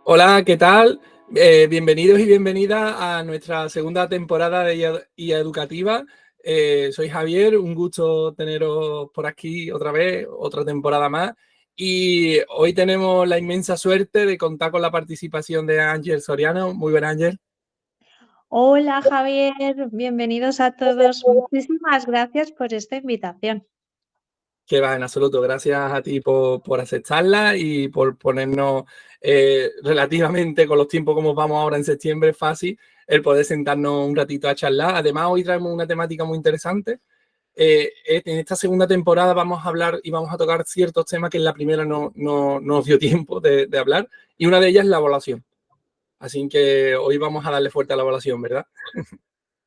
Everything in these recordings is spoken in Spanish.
Hola, ¿qué tal? Bienvenidos y bienvenidas a nuestra segunda temporada de IA Educativa. Soy Javier, un gusto teneros por aquí otra vez, otra temporada más. Y hoy tenemos la inmensa suerte de contar con la participación de Ángel Soriano. Muy buen Ángel. Hola Javier, bienvenidos a todos. Muchísimas gracias por esta invitación. Que va, en absoluto. Gracias a ti por aceptarla y por ponernos relativamente con los tiempos como vamos ahora en septiembre, fácil el poder sentarnos un ratito a charlar. Además, hoy traemos una temática muy interesante. En esta segunda temporada vamos a hablar y vamos a tocar ciertos temas que en la primera no nos dio tiempo de hablar, y una de ellas es la evaluación. Así que hoy vamos a darle fuerte a la evaluación, ¿verdad?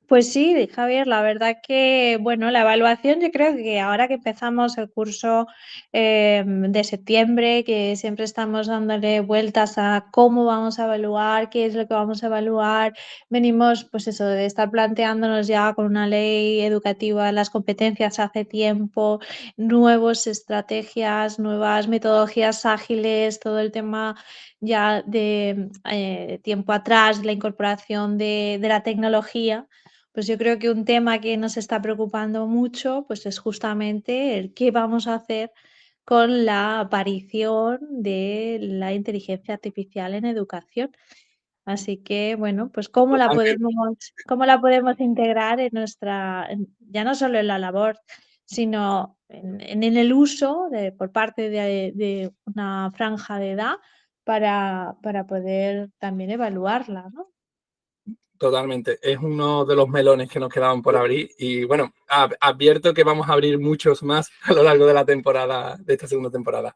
Pues sí, Javier, la verdad que, bueno, la evaluación yo creo que ahora que empezamos el curso de septiembre, que siempre estamos dándole vueltas a cómo vamos a evaluar, qué es lo que vamos a evaluar, venimos pues eso, de estar planteándonos ya con una ley educativa las competencias hace tiempo, nuevas estrategias, nuevas metodologías ágiles, todo el tema ya de tiempo atrás, la incorporación de la tecnología. Pues yo creo que un tema que nos está preocupando mucho, pues es justamente el qué vamos a hacer con la aparición de la inteligencia artificial en educación. Así que, bueno, pues cómo la podemos integrar en ya no solo en la labor, sino en el uso por parte de una franja de edad para poder también evaluarla, ¿no? Totalmente, es uno de los melones que nos quedaban por abrir y bueno, advierto que vamos a abrir muchos más a lo largo de la temporada, de esta segunda temporada.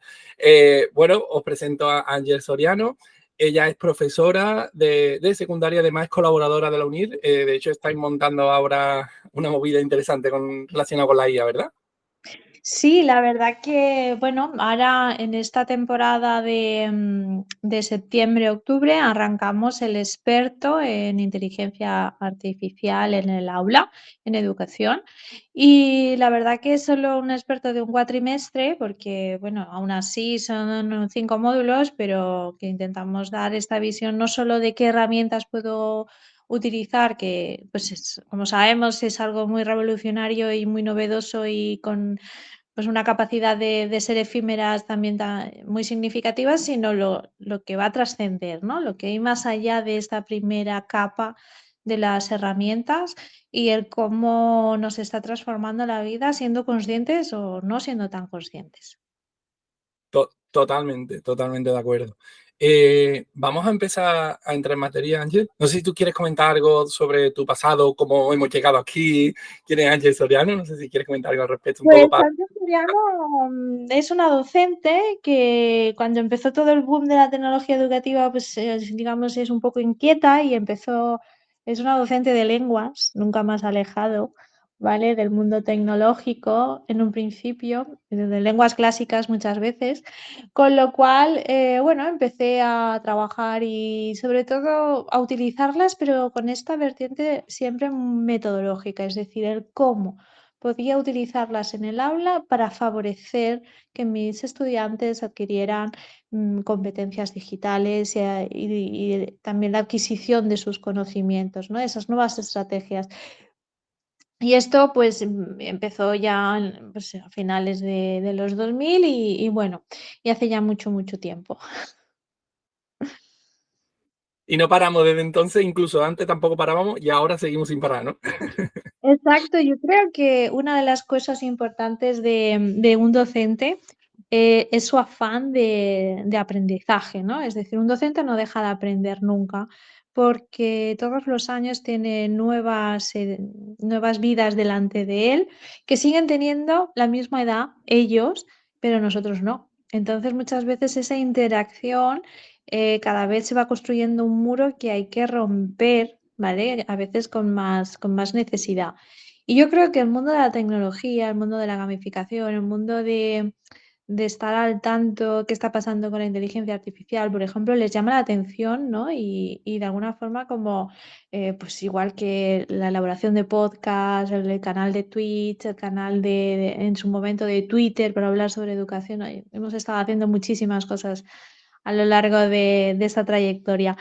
Bueno, os presento a Ángel Soriano. Ella es profesora de secundaria, además es colaboradora de la UNIR. De hecho, estáis montando ahora una movida interesante relacionada con la IA, ¿verdad? Sí, la verdad que, bueno, ahora en esta temporada de septiembre-octubre arrancamos el experto en inteligencia artificial en el aula, en educación. Y la verdad que es solo un experto de un cuatrimestre, porque, bueno, aún así son 5 módulos, pero que intentamos dar esta visión no solo de qué herramientas puedo utilizar, que, pues, como sabemos, es algo muy revolucionario y muy novedoso y con pues una capacidad de ser efímeras también muy significativa, sino lo que va a trascender, ¿no? Lo que hay más allá de esta primera capa de las herramientas y el cómo nos está transformando la vida siendo conscientes o no siendo tan conscientes. Totalmente de acuerdo. Vamos a empezar a entrar en materia, Ángel. No sé si tú quieres comentar algo sobre tu pasado, cómo hemos llegado aquí, quién es Ángel Soriano. No sé si quieres comentar algo al respecto un poco Pues para... Sánchez Soriano es una docente que cuando empezó todo el boom de la tecnología educativa, pues digamos es un poco inquieta y es una docente de lenguas, nunca más alejado, ¿vale? Del mundo tecnológico en un principio, de lenguas clásicas muchas veces, con lo cual, bueno, empecé a trabajar y sobre todo a utilizarlas, pero con esta vertiente siempre metodológica, es decir, el cómo podía utilizarlas en el aula para favorecer que mis estudiantes adquirieran competencias digitales y también la adquisición de sus conocimientos, ¿no? Esas nuevas estrategias. Y esto pues empezó ya pues, a finales de los 2000 y bueno, y hace ya mucho, mucho tiempo. Y no paramos desde entonces, incluso antes tampoco parábamos y ahora seguimos sin parar, ¿no? Exacto, yo creo que una de las cosas importantes de un docente es su afán de aprendizaje, ¿no? Es decir, un docente no deja de aprender nunca porque todos los años tiene nuevas vidas delante de él que siguen teniendo la misma edad ellos, pero nosotros no. Entonces, muchas veces esa interacción cada vez se va construyendo un muro que hay que romper, ¿vale? A veces con más necesidad. Y yo creo que el mundo de la tecnología, el mundo de la gamificación, el mundo de estar al tanto qué está pasando con la inteligencia artificial, por ejemplo, les llama la atención, ¿no? Y de alguna forma como, pues igual que la elaboración de podcast, el canal de Twitch, el canal en su momento de Twitter para hablar sobre educación, hemos estado haciendo muchísimas cosas a lo largo de esa trayectoria.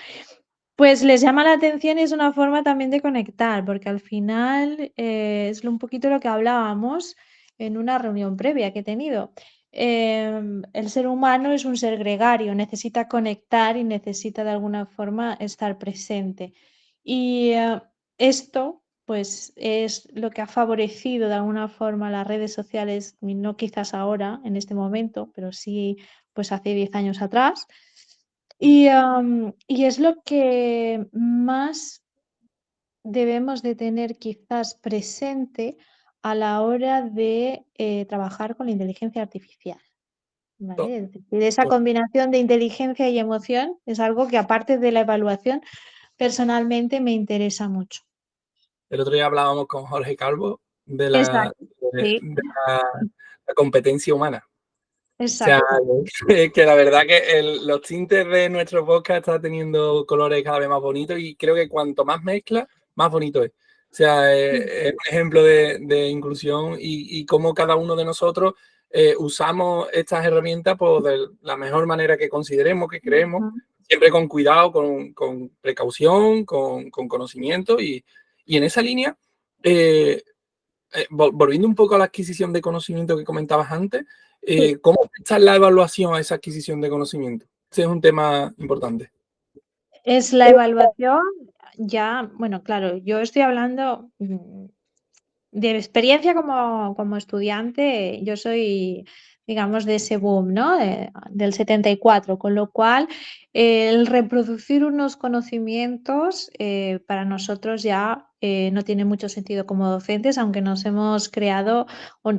Pues les llama la atención y es una forma también de conectar, porque al final es un poquito lo que hablábamos en una reunión previa que he tenido. El ser humano es un ser gregario, necesita conectar y necesita de alguna forma estar presente. Y esto, pues, es lo que ha favorecido de alguna forma las redes sociales, y no quizás ahora, en este momento, pero sí, pues hace 10 años atrás. Y es lo que más debemos de tener quizás presente a la hora de trabajar con la inteligencia artificial, To- ¿vale? Es decir, esa to- combinación de inteligencia y emoción es algo que, aparte de la evaluación, personalmente me interesa mucho. El otro día hablábamos con Jorge Calvo de Exacto, sí, de la, la competencia humana. O sea, exacto. que la verdad que los tintes de nuestro podcast está teniendo colores cada vez más bonitos y creo que cuanto más mezcla, más bonito es. O sea, es un ejemplo de inclusión y cómo cada uno de nosotros usamos estas herramientas pues, de la mejor manera que consideremos, que creemos, Ujú. siempre con cuidado, con precaución, con conocimiento y en esa línea, eh, volviendo un poco a la adquisición de conocimiento que comentabas antes, Sí, ¿cómo está la evaluación a esa adquisición de conocimiento? Ese es un tema importante. es la evaluación ya, bueno, claro, yo estoy hablando de experiencia como estudiante. Yo soy, digamos, de ese boom, ¿no? Del 74, con lo cual el reproducir unos conocimientos para nosotros ya no tiene mucho sentido como docentes, aunque nos hemos creado o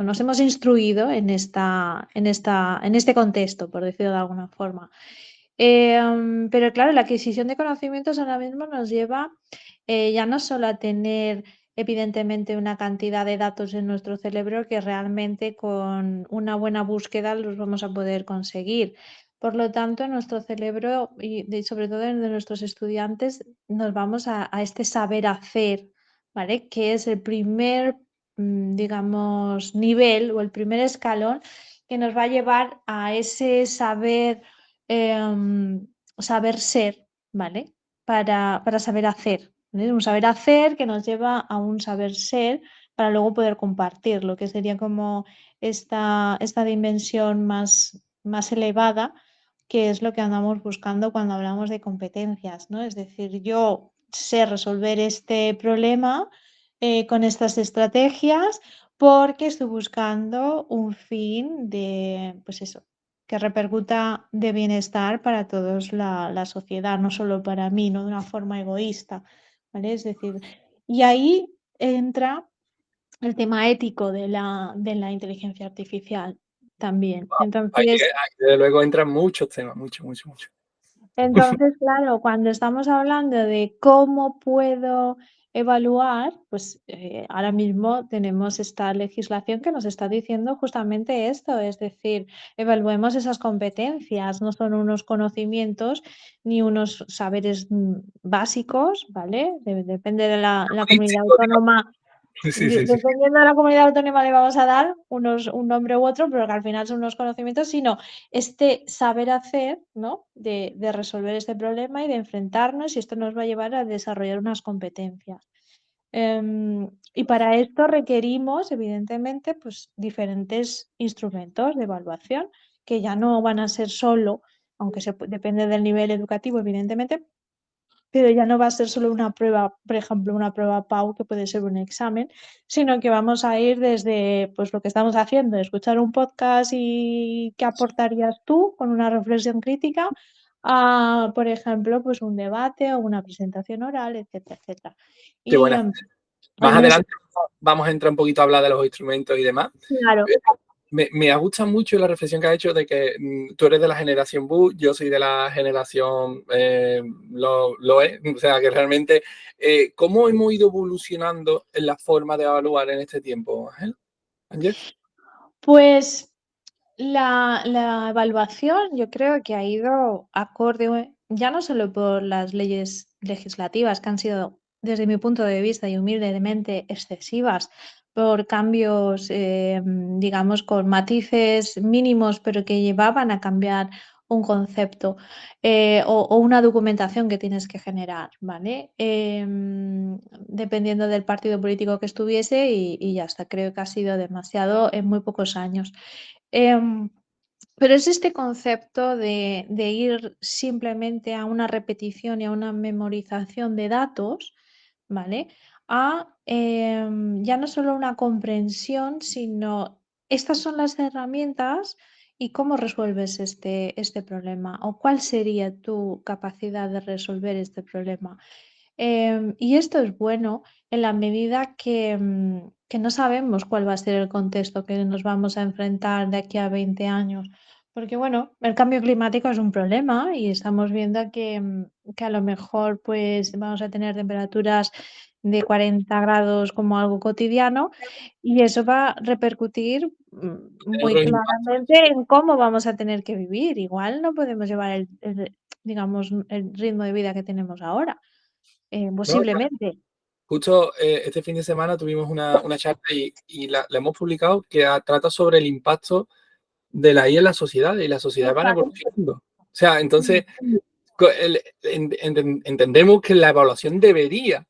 nos hemos instruido en este contexto, por decirlo de alguna forma. Pero claro, la adquisición de conocimientos ahora mismo nos lleva ya no solo a tener evidentemente una cantidad de datos en nuestro cerebro que realmente con una buena búsqueda los vamos a poder conseguir. Por lo tanto, en nuestro cerebro y sobre todo en de nuestros estudiantes nos vamos a este saber hacer, ¿vale? Que es el primer, digamos, nivel o el primer escalón que nos va a llevar a ese saber, saber ser, ¿vale? Para saber hacer. ¿Vale? Un saber hacer que nos lleva a un saber ser para luego poder compartirlo, que sería como esta dimensión más elevada, que es lo que andamos buscando cuando hablamos de competencias, ¿no? Es decir, yo sé resolver este problema con estas estrategias porque estoy buscando un fin de, pues eso, que repercuta de bienestar para todos la sociedad, no solo para mí, no de una forma egoísta, ¿vale? Es decir, y ahí entra el tema ético de la inteligencia artificial también. Entonces, Ahí, desde luego entran muchos temas, mucho, mucho, mucho. Claro, cuando estamos hablando de cómo puedo evaluar, pues ahora mismo tenemos esta legislación que nos está diciendo justamente esto, es decir, evaluemos esas competencias, no son unos conocimientos ni unos saberes básicos, ¿vale? Depende de la comunidad Holístico, autónoma. digamos. Sí, sí, sí. Dependiendo de la comunidad autónoma le vamos a dar un nombre u otro, pero que al final son unos conocimientos, sino este saber hacer, ¿no? De resolver este problema y de enfrentarnos, y esto nos va a llevar a desarrollar unas competencias. Y para esto requerimos, evidentemente, pues diferentes instrumentos de evaluación, que ya no van a ser solo, aunque depende del nivel educativo, evidentemente, pero ya no va a ser solo una prueba, por ejemplo, una prueba PAU que puede ser un examen, sino que vamos a ir desde pues lo que estamos haciendo, escuchar un podcast y qué aportarías tú con una reflexión crítica, a, por ejemplo, pues un debate o una presentación oral, etcétera, etcétera. Qué Y buena. Más en ese, adelante vamos a entrar un poquito a hablar de los instrumentos y demás. claro, Me gusta mucho la reflexión que has hecho de que tú eres de la generación Bu, yo soy de la generación lo es. O sea, que realmente, ¿cómo hemos ido evolucionando en la forma de evaluar en este tiempo, Ángel? ¿Ángel? pues la evaluación yo creo que ha ido acorde, ya no solo por las leyes legislativas, que han sido, desde mi punto de vista y humildemente, excesivas, por cambios, digamos, con matices mínimos, pero que llevaban a cambiar un concepto o una documentación que tienes que generar, ¿vale? Dependiendo del partido político que estuviese y ya está. Creo que ha sido demasiado en muy pocos años. Em, pero es este concepto de ir simplemente a una repetición y a una memorización de datos, ¿vale? A ya no solo una comprensión, sino estas son las herramientas y cómo resuelves este problema o cuál sería tu capacidad de resolver este problema. Y esto es bueno en la medida que no sabemos cuál va a ser el contexto que nos vamos a enfrentar de aquí a 20 años. Porque bueno, el cambio climático es un problema y estamos viendo que a lo mejor pues vamos a tener temperaturas de 40 grados como algo cotidiano y eso va a repercutir Tener muy otros impactos. claramente en cómo vamos a tener que vivir. Igual no podemos llevar digamos, el ritmo de vida que tenemos ahora. ¿No? Posiblemente. Justo este fin de semana tuvimos una charla y la hemos publicado que trata sobre el impacto de la IA en la sociedad y las sociedades van Exacto. evolucionando. O sea, Mm. entonces entendemos que la evaluación debería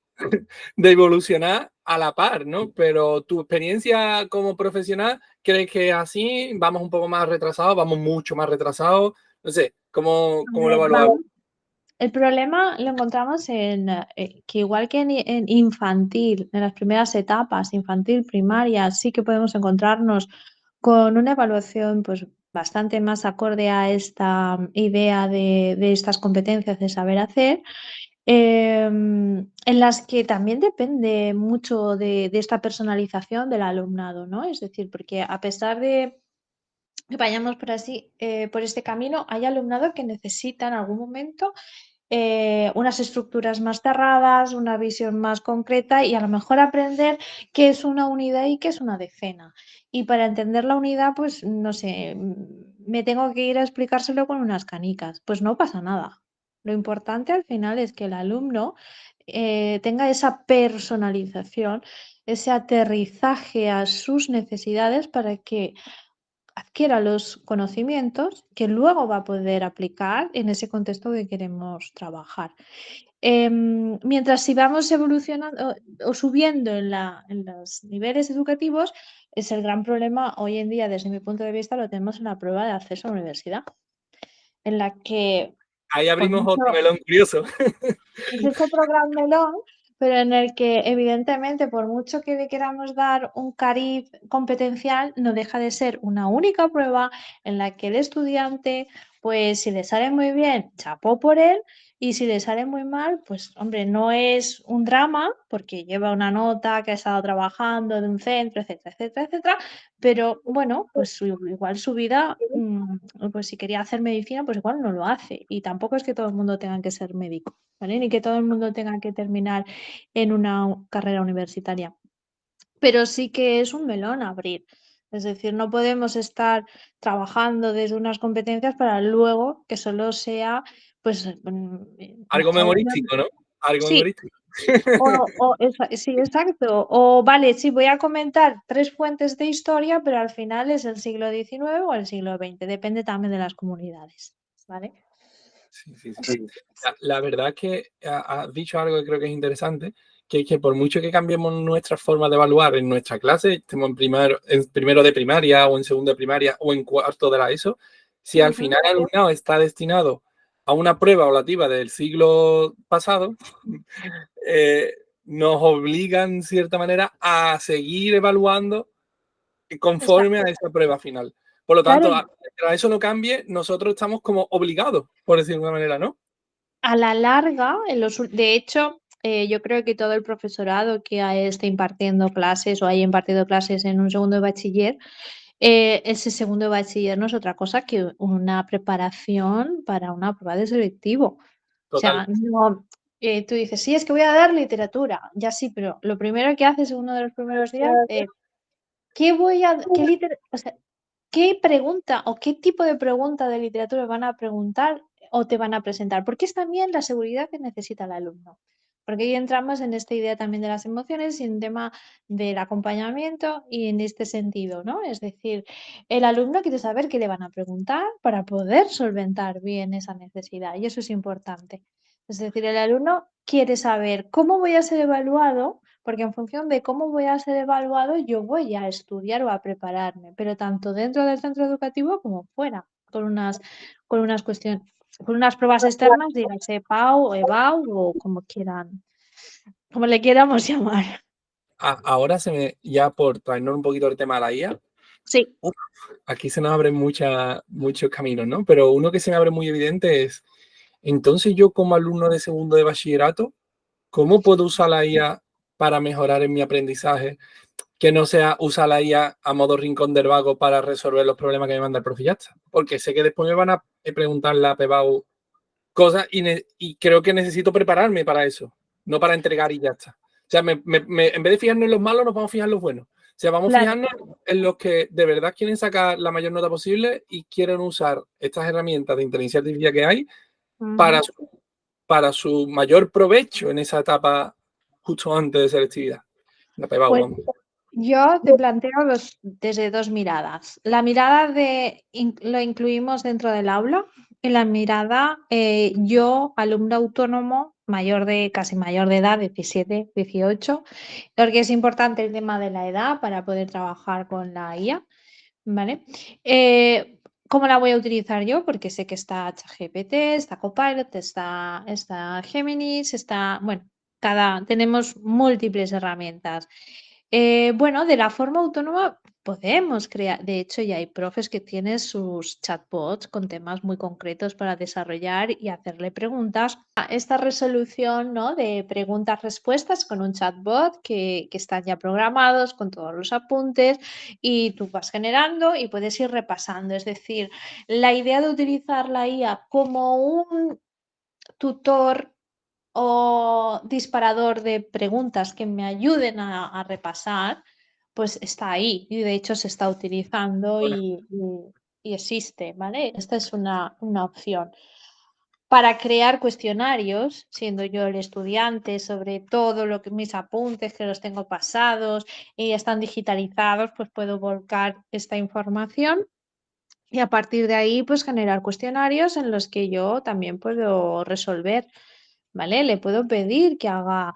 de evolucionar a la par, ¿no? Pero tu experiencia como profesional, ¿crees que es así? ¿Vamos un poco más retrasados? ¿Vamos mucho más retrasados? No sé, ¿cómo lo Hombre, evaluamos? el problema lo encontramos en que igual que en infantil, en las primeras etapas, infantil, primaria, sí que podemos encontrarnos con una evaluación pues bastante más acorde a esta idea de estas competencias de saber hacer, en las que también depende mucho de esta personalización del alumnado, ¿no? Es decir, porque a pesar de que vayamos por así, por este camino, hay alumnado que necesita en algún momento unas estructuras más cerradas, una visión más concreta y a lo mejor aprender qué es una unidad y qué es una decena. Y para entender la unidad, pues no sé, me tengo que ir a explicárselo con unas canicas. Pues no pasa nada. Lo importante al final es que el alumno tenga esa personalización, ese aterrizaje a sus necesidades para que adquiera los conocimientos que luego va a poder aplicar en ese contexto que queremos trabajar. Mientras si vamos evolucionando o subiendo en los niveles educativos, es el gran problema hoy en día, desde mi punto de vista, lo tenemos en la prueba de acceso a la universidad, en la que Ahí por abrimos otro mucho melón curioso. es otro gran melón, pero en el que evidentemente por mucho que le queramos dar un cariz competencial, no deja de ser una única prueba en la que el estudiante, pues si le sale muy bien, chapó por él, y si le sale muy mal, pues hombre, no es un drama, porque lleva una nota que ha estado trabajando de un centro, etcétera, etcétera, etcétera, pero bueno, pues igual su vida, pues si quería hacer medicina, pues igual no lo hace. Y tampoco es que todo el mundo tenga que ser médico, ¿vale? Ni que todo el mundo tenga que terminar en una carrera universitaria. Pero sí que es un melón a abrir. Es decir, no podemos estar trabajando desde unas competencias para luego que solo sea, pues, Algo obvio. memorístico, ¿no? Algo Sí, memorístico. sí, exacto. O vale, sí, voy a comentar 3 fuentes de historia, pero al final es el siglo XIX o el siglo XX, depende también de las comunidades, ¿vale? Sí, sí, sí. La verdad es que has dicho algo que creo que es interesante, que es que por mucho que cambiemos nuestra forma de evaluar en nuestra clase, estemos en primero de primaria o en segundo de primaria o en cuarto de la ESO, si al Ujú. final el alumnado está destinado a una prueba evaluativa del siglo pasado, eh, nos obligan, en cierta manera, a seguir evaluando Está conforme a esa prueba final. Por lo claro, tanto, a eso no cambie, nosotros estamos como obligados, por decirlo de alguna manera, ¿no? a la larga, de hecho, yo creo que todo el profesorado que esté impartiendo clases o haya impartido clases en un segundo de bachiller, ese segundo de bachiller no es otra cosa que una preparación para una prueba de selectivo. O Total. sea, no, tú dices, sí, es que voy a dar literatura. Ya sí, pero lo primero que haces en uno de los primeros días es, o sea, qué pregunta o qué tipo de pregunta de literatura van a preguntar o te van a presentar? Porque es también la seguridad que necesita el alumno. porque ahí entramos en esta idea también de las emociones y en tema del acompañamiento y en este sentido, ¿no? Es decir, el alumno quiere saber qué le van a preguntar para poder solventar bien esa necesidad y eso es importante. Es decir, el alumno quiere saber cómo voy a ser evaluado, porque en función de cómo voy a ser evaluado, yo voy a estudiar o a prepararme, pero tanto dentro del centro educativo como fuera, con unas cuestiones, con unas pruebas externas, dígase PAU, EBAU o como quieran, como le queramos llamar. Ahora ya por traernos un poquito el tema de la IA, Sí. aquí se nos abren muchos caminos, ¿no? Pero uno que se me abre muy evidente es, entonces yo como alumno de segundo de bachillerato, ¿cómo puedo usar la IA para mejorar en mi aprendizaje? Que no sea usar la IA a modo rincón del vago para resolver los problemas que me manda el profe y ya está. Porque sé que después me van a preguntar la PBAU cosas y creo que necesito prepararme para eso, no para entregar y ya está. O sea, en vez de fijarnos en los malos, nos vamos a fijar en los buenos. O sea, vamos a Claro. fijarnos en los que de verdad quieren sacar la mayor nota posible y quieren usar estas herramientas de inteligencia artificial que hay para, para su mayor provecho en esa etapa justo antes de selectividad. La PBAU, Pues vamos. yo te planteo desde dos miradas. La mirada de lo incluimos dentro del aula y la mirada yo, alumno autónomo, casi mayor de edad, 17, 18, porque es importante el tema de la edad para poder trabajar con la IA, ¿vale? ¿Cómo la voy a utilizar yo? Porque sé que está ChatGPT, está Copilot, está Géminis, bueno, tenemos múltiples herramientas. Bueno, de la forma autónoma podemos crear, de hecho ya hay profes que tienen sus chatbots con temas muy concretos para desarrollar y hacerle preguntas. Esta resolución, ¿no? De preguntas-respuestas con un chatbot que están ya programados con todos los apuntes y tú vas generando y puedes ir repasando. Es decir, la idea de utilizar la IA como un tutor o disparador de preguntas que me ayuden a repasar, pues está ahí y de hecho se está utilizando y existe, ¿vale? Esta es una opción. Para crear cuestionarios, siendo yo el estudiante, sobre todo lo que mis apuntes que los tengo pasados y están digitalizados, pues puedo volcar esta información y a partir de ahí, pues generar cuestionarios en los que yo también puedo resolver, ¿vale? Le puedo pedir que haga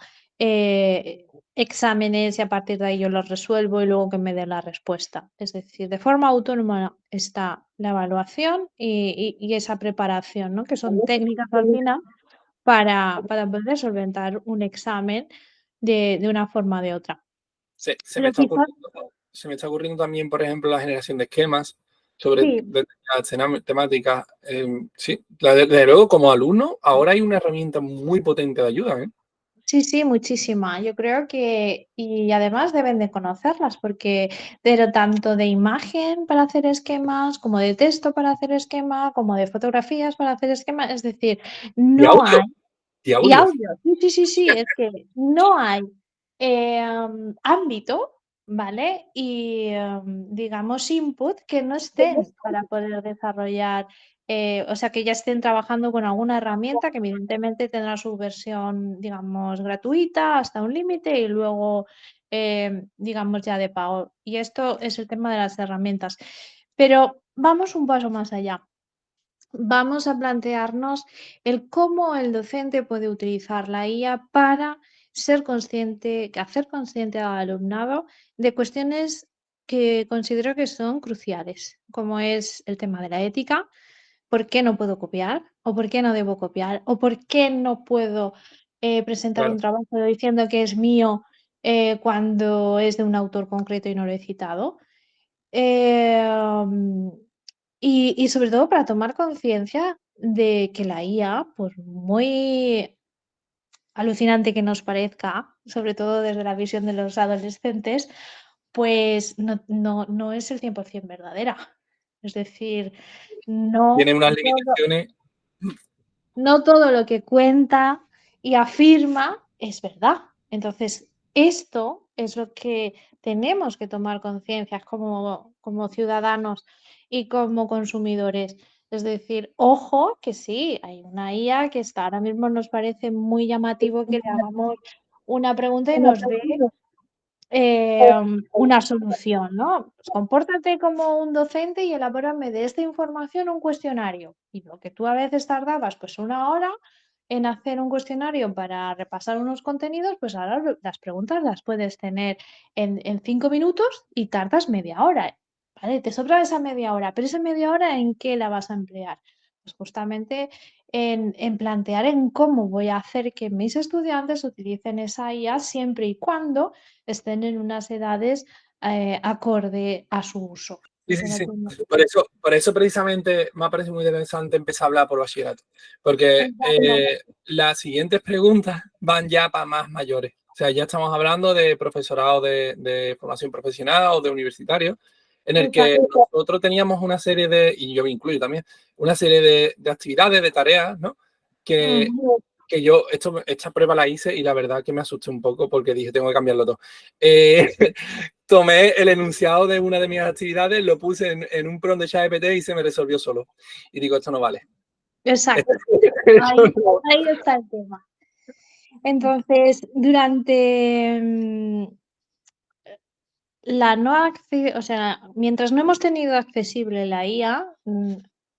exámenes y a partir de ahí yo los resuelvo y luego que me dé la respuesta. Es decir, de forma autónoma está la evaluación y esa preparación, ¿no? Que son técnicas al final para poder solventar un examen de una forma o de otra. Se me Pero está quizás ocurriendo, se me está ocurriendo también, por ejemplo, la generación de esquemas sobre sí. determinadas temáticas. Sí, desde luego, como alumno, ahora hay una herramienta muy potente de ayuda, ¿eh? Sí, sí, muchísima. Yo creo que, y además deben de conocerlas, porque pero tanto de imagen para hacer esquemas, como de texto para hacer esquema, como de fotografías para hacer esquemas, es decir, Y no audio, hay, y y audio. audio, sí, sí, sí, sí, es que no hay ámbito, ¿vale? Y digamos input que no estén para poder desarrollar o sea, que ya estén trabajando con alguna herramienta que evidentemente tendrá su versión, digamos, gratuita hasta un límite y luego, digamos, ya de pago. Y esto es el tema de las herramientas. Pero vamos un paso más allá. Vamos a plantearnos el cómo el docente puede utilizar la IA para ser consciente, hacer consciente al alumnado de cuestiones que considero que son cruciales, como es el tema de la ética, por qué no puedo copiar o por qué no debo copiar o por qué no puedo presentar un Claro. trabajo diciendo que es mío cuando es de un autor concreto y no lo he citado. Em, y sobre todo para tomar conciencia de que la IA, por muy alucinante que nos parezca, sobre todo desde la visión de los adolescentes, pues no es el 100% verdadera. Es decir, Tiene no unas todo limitaciones. no todo lo que cuenta y afirma es verdad. Entonces, esto es lo que tenemos que tomar conciencia como ciudadanos y como consumidores. Es decir, ojo que sí, hay una IA que está ahora mismo nos parece muy llamativo que le hagamos una pregunta y nos dé una solución, ¿no? Pues compórtate como un docente y elabórame de esta información un cuestionario. Y lo que tú a veces tardabas pues una hora en hacer un cuestionario para repasar unos contenidos, pues ahora las preguntas las puedes tener en 5 minutos y tardas media hora. ¿Vale? Te sobra esa media hora, pero esa media hora ¿en qué la vas a emplear? Pues justamente en plantear en cómo voy a hacer que mis estudiantes utilicen esa IA siempre y cuando estén en unas edades acorde a su uso. Sí, sí, sí. Por eso precisamente me ha parecido muy interesante empezar a hablar por bachillerato, porque las siguientes preguntas van ya para más mayores. O sea, ya estamos hablando de profesorado de formación profesional o de universitarios, en el que nosotros teníamos una serie de, y yo me incluyo también, una serie de actividades, de tareas, ¿no? Que, que yo esta prueba la hice y la verdad que me asusté un poco porque dije, tengo que cambiarlo todo. Tomé el enunciado de una de mis actividades, lo puse en un prompt de ChatGPT y se me resolvió solo. Y digo, esto no vale. Exacto. Ahí está el tema. Entonces, durante la no o sea, mientras no hemos tenido accesible la IA,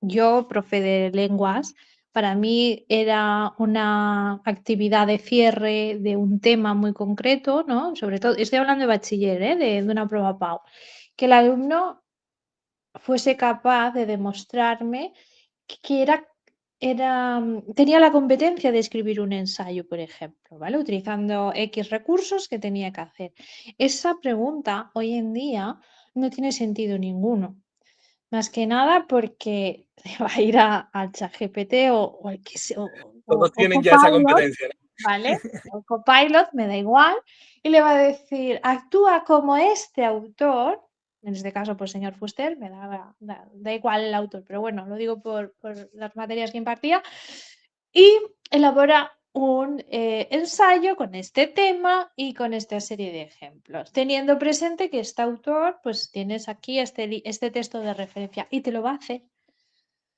yo, profe de lenguas, para mí era una actividad de cierre de un tema muy concreto, ¿no? Sobre todo, estoy hablando de bachiller, de una prueba PAU, que el alumno fuese capaz de demostrarme que tenía la competencia de escribir un ensayo, por ejemplo, ¿vale? Utilizando X recursos que tenía que hacer. Esa pregunta hoy en día no tiene sentido ninguno. Más que nada porque va a ir al ChatGPT o al que sea, Todos o tienen ya esa Copilot, competencia, ¿no? ¿vale? O Copilot, me da igual, y le va a decir, actúa como este autor, en este caso, pues señor Fuster, da igual el autor, pero bueno, lo digo por las materias que impartía, y elabora un ensayo con este tema y con esta serie de ejemplos, teniendo presente que este autor, pues tienes aquí este texto de referencia y te lo va a hacer.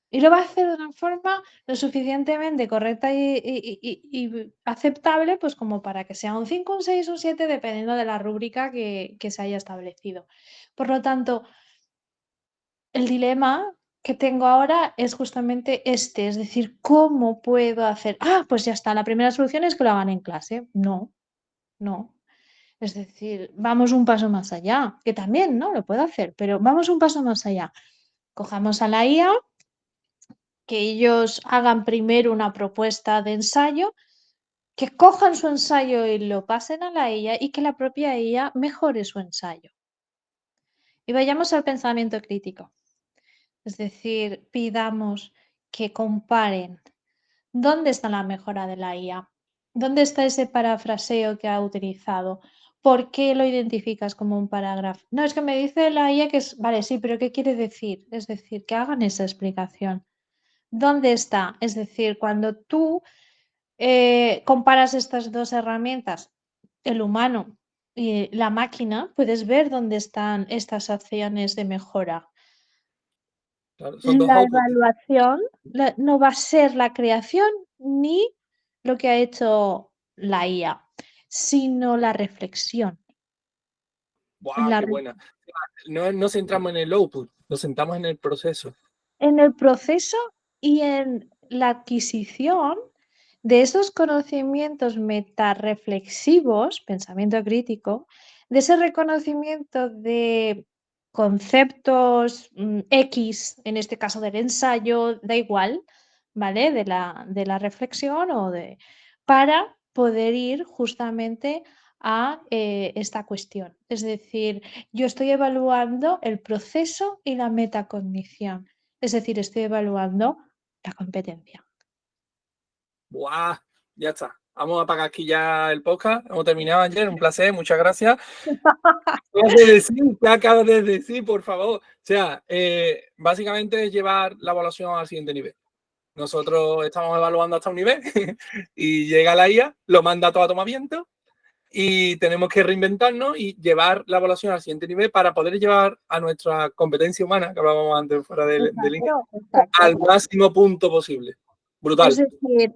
Y lo va a hacer de una forma lo suficientemente correcta y aceptable, pues como para que sea un 5, un 6, un 7, dependiendo de la rúbrica que se haya establecido. Por lo tanto, el dilema que tengo ahora es justamente este, es decir, ¿cómo puedo hacer? Ah, pues ya está, la primera solución es que lo hagan en clase. No, no. Es decir, vamos un paso más allá, que también, ¿no? Lo puedo hacer, pero vamos un paso más allá. Cojamos a la IA, que ellos hagan primero una propuesta de ensayo, que cojan su ensayo y lo pasen a la IA y que la propia IA mejore su ensayo. Y vayamos al pensamiento crítico. Es decir, pidamos que comparen dónde está la mejora de la IA, dónde está ese parafraseo que ha utilizado, por qué lo identificas como un parágrafo. No, es que me dice la IA que es, vale, sí, pero ¿qué quiere decir? Es decir, que hagan esa explicación. ¿Dónde está? Es decir, cuando tú comparas estas dos herramientas, el humano y la máquina, puedes ver dónde están estas acciones de mejora. Claro, son dos La outputs. evaluación no va a ser la creación ni lo que ha hecho la IA, sino la reflexión. ¡Guau, qué buena! No nos centramos en el output, nos centramos en el proceso. En el proceso y en la adquisición de esos conocimientos metarreflexivos, pensamiento crítico, de ese reconocimiento de conceptos X, en este caso del ensayo, da igual, ¿vale? De la reflexión para poder ir justamente a esta cuestión. Es decir, yo estoy evaluando el proceso y la metacognición. Es decir, estoy evaluando la competencia. ¡Buah! Ya está. Vamos a apagar aquí ya el podcast. Hemos terminado ayer. Un placer. Muchas gracias. ¿Qué acabas de decir, por favor? O sea, básicamente es llevar la evaluación al siguiente nivel. Nosotros estamos evaluando hasta un nivel y llega la IA, lo manda todo a tomamiento y tenemos que reinventarnos y llevar la evaluación al siguiente nivel para poder llevar a nuestra competencia humana, que hablábamos antes fuera del Exacto, exacto. al máximo punto posible. Es Brutal. decir,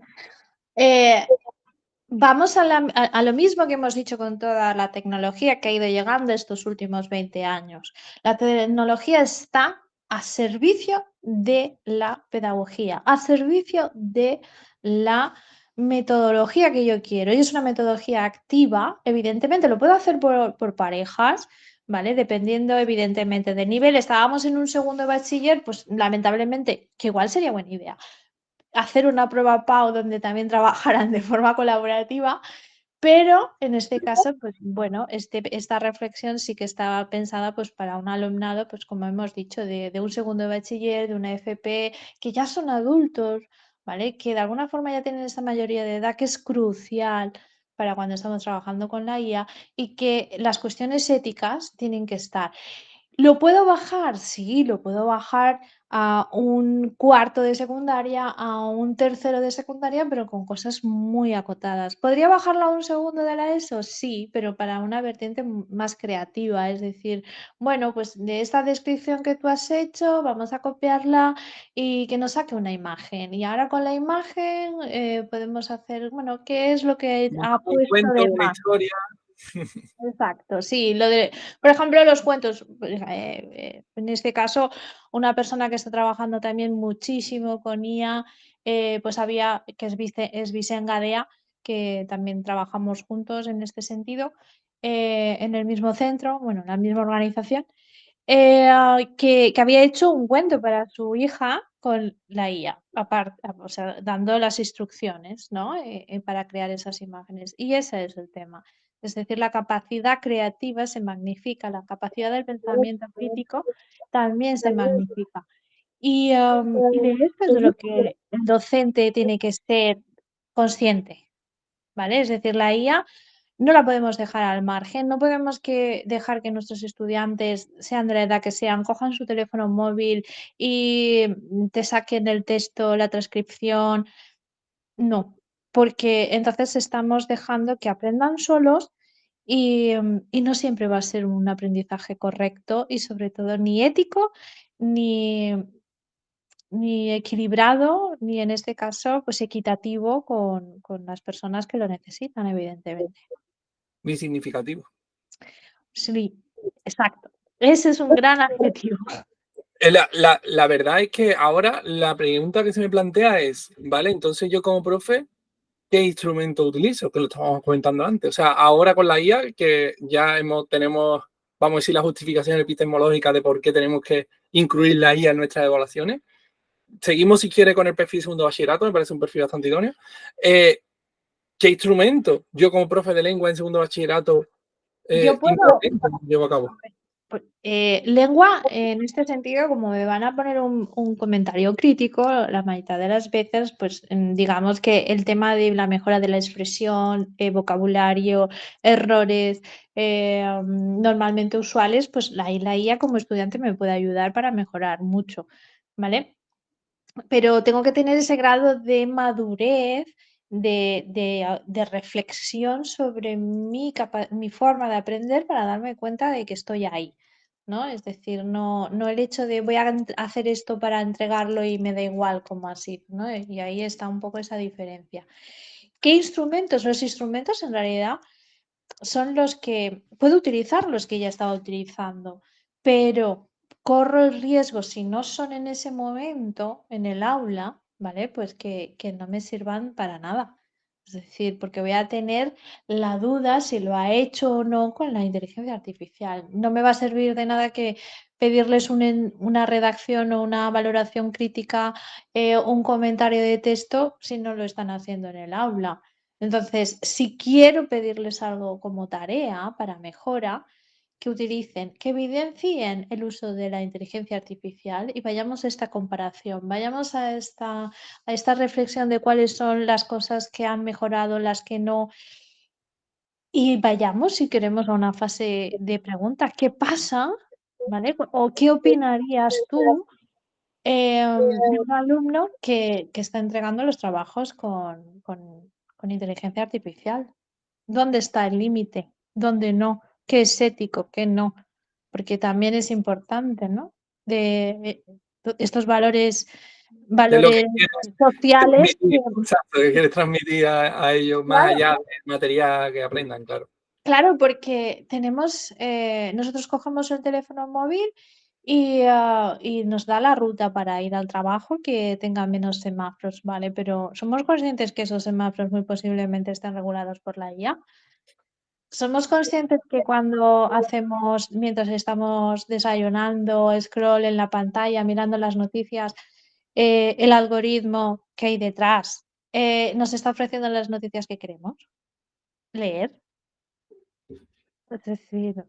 vamos a lo mismo que hemos dicho con toda la tecnología que ha ido llegando estos últimos 20 años. La tecnología está a servicio de la pedagogía, a servicio de la metodología que yo quiero. Y es una metodología activa, evidentemente, lo puedo hacer por parejas, ¿vale? Dependiendo, evidentemente, del nivel. Estábamos en un segundo de bachiller, pues lamentablemente, que igual sería buena idea hacer una prueba PAU donde también trabajaran de forma colaborativa, pero en este caso, pues bueno, esta reflexión sí que estaba pensada pues para un alumnado, pues como hemos dicho, de un segundo de bachiller, de una FP, que ya son adultos, ¿vale? Que de alguna forma ya tienen esa mayoría de edad que es crucial para cuando estamos trabajando con la IA y que las cuestiones éticas tienen que estar. ¿Lo puedo bajar? Sí, lo puedo bajar a un cuarto de secundaria, a un tercero de secundaria, pero con cosas muy acotadas. ¿Podría bajarlo a un segundo de la ESO? Sí, pero para una vertiente más creativa. Es decir, bueno, pues de esta descripción que tú has hecho, vamos a copiarla y que nos saque una imagen. Y ahora con la imagen podemos hacer, bueno, ¿qué es lo que ha Un puesto cuento, de una más? historia. Exacto, sí, por ejemplo, los cuentos, pues, en este caso, una persona que está trabajando también muchísimo con IA, pues había, que es Vicent Gadea, que también trabajamos juntos en este sentido, en el mismo centro, bueno, en la misma organización, que había hecho un cuento para su hija con la IA, aparte, o sea, dando las instrucciones, ¿no? Para crear esas imágenes. Y ese es el tema. Es decir, la capacidad creativa se magnifica, la capacidad del pensamiento crítico también se magnifica. Y de esto es de lo que el docente tiene que ser consciente, ¿vale? Es decir, la IA no la podemos dejar al margen, no podemos dejar que nuestros estudiantes, sean de la edad que sean, cojan su teléfono móvil y te saquen el texto, la transcripción. No, porque entonces estamos dejando que aprendan solos y no siempre va a ser un aprendizaje correcto y sobre todo ni ético, ni, ni equilibrado, ni en este caso, pues equitativo con las personas que lo necesitan, evidentemente. Muy significativo. Sí, exacto. Ese es un gran adjetivo. La verdad es que ahora la pregunta que se me plantea es, ¿vale? Entonces yo como profe, ¿qué instrumento utilizo? Que lo estábamos comentando antes. O sea, ahora con la IA, que ya tenemos, vamos a decir, la justificación epistemológica de por qué tenemos que incluir la IA en nuestras evaluaciones. Seguimos, si quiere, con el perfil segundo bachillerato, me parece un perfil bastante idóneo. ¿Qué instrumento yo como profe de lengua en segundo bachillerato Yo puedo, implemento, llevo a cabo? pues, lengua, en este sentido, como me van a poner un comentario crítico, la mitad de las veces, pues digamos que el tema de la mejora de la expresión, vocabulario, errores normalmente usuales, pues la IA como estudiante me puede ayudar para mejorar mucho, ¿vale? Pero tengo que tener ese grado de madurez, de reflexión sobre mi forma de aprender para darme cuenta de que estoy ahí, ¿no? Es decir, no el hecho de voy a hacer esto para entregarlo y me da igual como así, ¿no? Y ahí está un poco esa diferencia. ¿Qué instrumentos? Los instrumentos en realidad son los que puedo utilizar, los que ya estaba utilizando, pero corro el riesgo, si no son en ese momento, en el aula, ¿vale? Pues que no me sirvan para nada. Es decir, porque voy a tener la duda si lo ha hecho o no con la inteligencia artificial. No me va a servir de nada que pedirles una redacción o una valoración crítica, un comentario de texto, si no lo están haciendo en el aula. Entonces, si quiero pedirles algo como tarea para mejora, que utilicen, que evidencien el uso de la inteligencia artificial y vayamos a esta comparación, vayamos a esta reflexión de cuáles son las cosas que han mejorado, las que no, y vayamos, si queremos, a una fase de preguntas. ¿Qué pasa? ¿Vale? ¿O qué opinarías tú de un alumno que está entregando los trabajos con inteligencia artificial? ¿Dónde está el límite? ¿Dónde no? ¿Qué es ético? ¿Qué no? Porque también es importante, ¿no? De estos valores, De lo que valores quieres sociales que, transmitir, exacto, que quieres transmitir a ellos más claro, allá del material que aprendan, claro. claro, porque tenemos, nosotros cogemos el teléfono móvil y nos da la ruta para ir al trabajo que tenga menos semáforos, ¿vale? Pero somos conscientes que esos semáforos muy posiblemente estén regulados por la IA. Somos conscientes que cuando hacemos, mientras estamos desayunando, scroll en la pantalla, mirando las noticias, el algoritmo que hay detrás nos está ofreciendo las noticias que queremos leer. Es decir,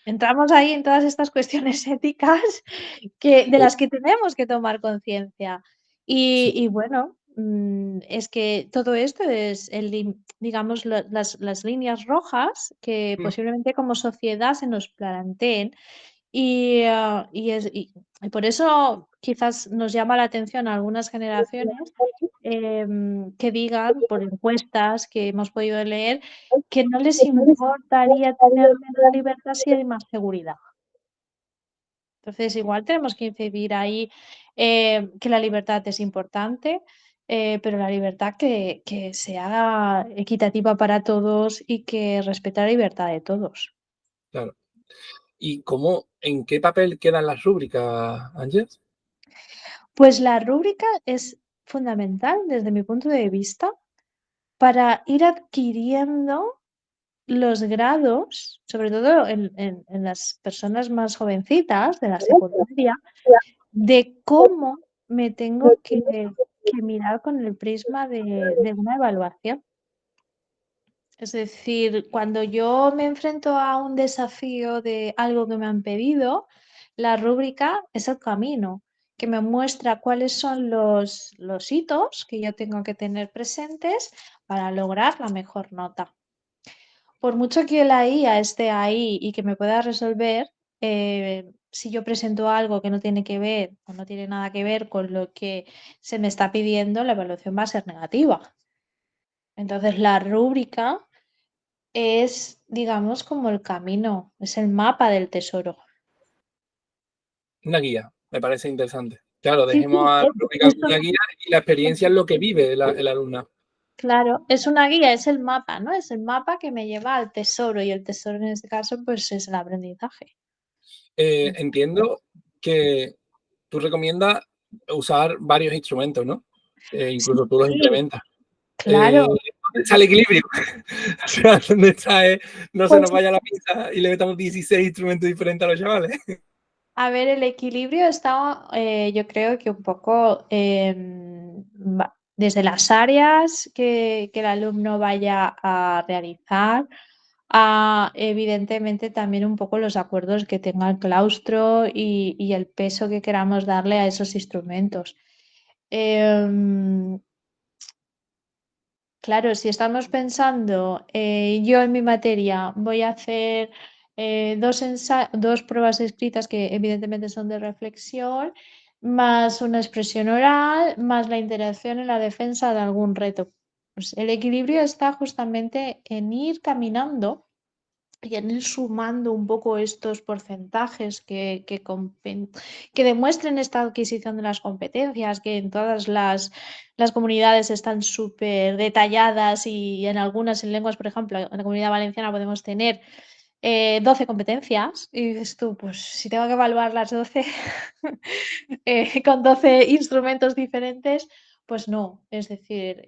entramos ahí en todas estas cuestiones éticas de Oh, las que tenemos que tomar conciencia. sí. Y bueno, es que todo esto es, digamos, las líneas rojas que Mm. posiblemente como sociedad se nos planteen. Y por eso quizás nos llama la atención a algunas generaciones que digan, por encuestas que hemos podido leer, que no les importaría tener menos libertad si hay más seguridad. Entonces, igual tenemos que incidir ahí, que la libertad es importante, pero la libertad que sea equitativa para todos y que respete la libertad de todos. Claro. ¿Y cómo, en qué papel quedan las rúbricas, Ángeles? Pues la rúbrica es fundamental desde mi punto de vista para ir adquiriendo los grados, sobre todo en las personas más jovencitas de la secundaria, de cómo me tengo que mirar con el prisma de una evaluación. Es decir, cuando yo me enfrento a un desafío de algo que me han pedido, la rúbrica es el camino que me muestra cuáles son los hitos que yo tengo que tener presentes para lograr la mejor nota. Por mucho que la IA esté ahí y que me pueda resolver, si yo presento algo que no tiene que ver o no tiene nada que ver con lo que se me está pidiendo, la evaluación va a ser negativa. Entonces, la rúbrica es, digamos, como el camino, es el mapa del tesoro. Una guía, me parece interesante. Claro, Sí, dejemos sí, a la rúbrica como una guía y la es experiencia es lo que vive el alumno. claro, es una guía, es el mapa, ¿no? Es el mapa que me lleva al tesoro y el tesoro en este caso, pues es el aprendizaje. Entiendo que tú recomiendas usar varios instrumentos, ¿no? Sí, Incluso tú los sí, implementas. claro. ¿Dónde está el equilibrio? O sea, ¿dónde está? No se Pues nos vaya la pinza y le metamos 16 instrumentos diferentes a los chavales. a ver, el equilibrio está, yo creo que un poco desde las áreas que el alumno vaya a realizar, a evidentemente también un poco los acuerdos que tenga el claustro y el peso que queramos darle a esos instrumentos. Em, Claro, si estamos pensando, yo en mi materia voy a hacer dos pruebas escritas que evidentemente son de reflexión, más una expresión oral, más la interacción en la defensa de algún reto. Pues el equilibrio está justamente en ir caminando y en ir sumando un poco estos porcentajes que demuestren esta adquisición de las competencias, que en todas las comunidades están súper detalladas y en algunas en lenguas, por ejemplo, en la Comunidad Valenciana podemos tener 12 competencias y dices tú, pues si tengo que evaluar las 12 con 12 instrumentos diferentes, pues no. Es decir,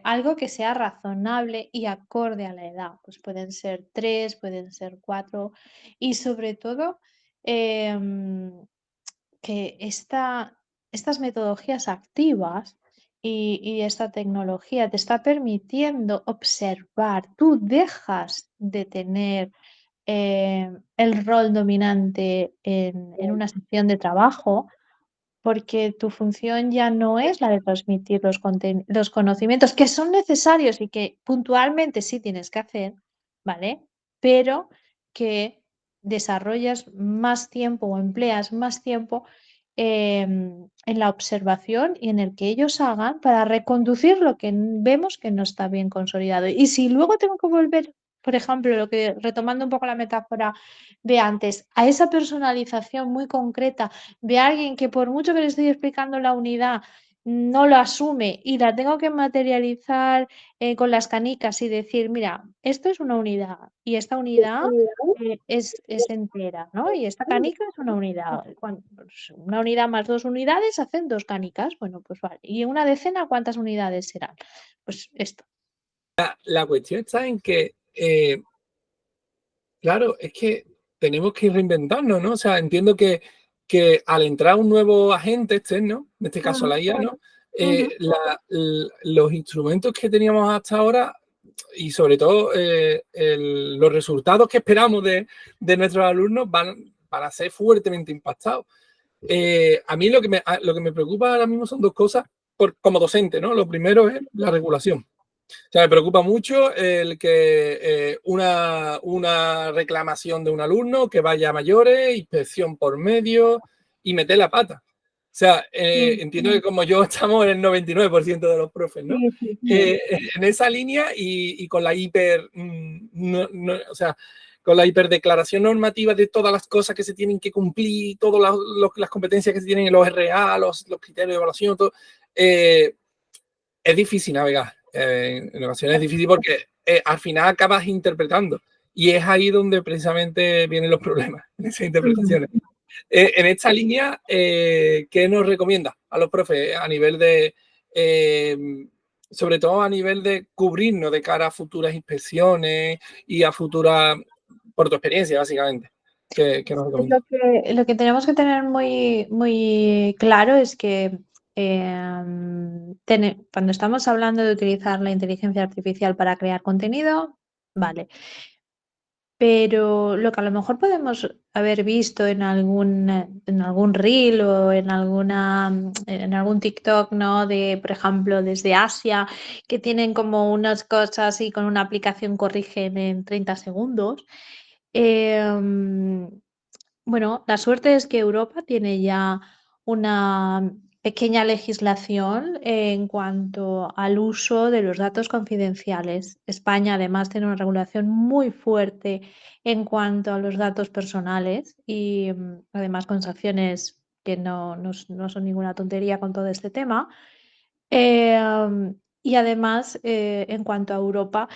algo que sea razonable y acorde a la edad. Pues pueden ser 3, pueden ser 4 y sobre todo que estas metodologías activas y esta tecnología te está permitiendo observar, tú dejas de tener el rol dominante en una sección de trabajo, porque tu función ya no es la de transmitir los conocimientos que son necesarios y que puntualmente sí tienes que hacer, ¿vale? Pero que desarrollas más tiempo o empleas más tiempo en la observación y en el que ellos hagan para reconducir lo que vemos que no está bien consolidado. Y si luego tengo que volver, por ejemplo, lo que retomando un poco la metáfora de antes, a esa personalización muy concreta de alguien que por mucho que le estoy explicando la unidad, no lo asume y la tengo que materializar con las canicas y decir, mira, esto es una unidad y esta unidad es entera, ¿no? Y esta canica es una unidad. Pues, una unidad más 2 unidades hacen 2 canicas. Bueno, pues vale. ¿Y una decena cuántas unidades serán? Pues esto. La cuestión está en que, claro, es que tenemos que reinventarnos, ¿no? O sea, entiendo que al entrar un nuevo agente externo, en este caso la IA, ¿no? Los instrumentos que teníamos hasta ahora y sobre todo los resultados que esperamos de nuestros alumnos van a ser fuertemente impactados. A mí lo que me preocupa ahora mismo son dos cosas como docente, ¿no? Lo primero es la regulación. O sea, me preocupa mucho el que una reclamación de un alumno que vaya a mayores, inspección por medio y meter la pata. O sea, entiendo que como yo estamos en el 99% de los profes, ¿no? Sí, sí, sí. En esa línea y con la o sea, con la hiperdeclaración normativa de todas las cosas que se tienen que cumplir, todas las competencias que se tienen en los RA, los criterios de evaluación, todo, es difícil navegar. En ocasiones es difícil porque al final acabas interpretando y es ahí donde precisamente vienen los problemas, en esas interpretaciones. En esta línea, ¿qué nos recomienda a los profes a nivel de, sobre todo a nivel de cubrirnos de cara a futuras inspecciones y a futuras, por tu experiencia, básicamente? ¿Qué nos recomienda? Lo que tenemos que tener muy, muy claro es que cuando estamos hablando de utilizar la inteligencia artificial para crear contenido, vale. Pero lo que a lo mejor podemos haber visto en algún reel o en algún TikTok, ¿no? De, por ejemplo, desde Asia, que tienen como unas cosas y con una aplicación corrigen en 30 segundos. Em, bueno, la suerte es que Europa tiene ya una pequeña legislación en cuanto al uso de los datos confidenciales. España además tiene una regulación muy fuerte en cuanto a los datos personales y además con sanciones que no son ninguna tontería con todo este tema. Y además, en cuanto a Europa,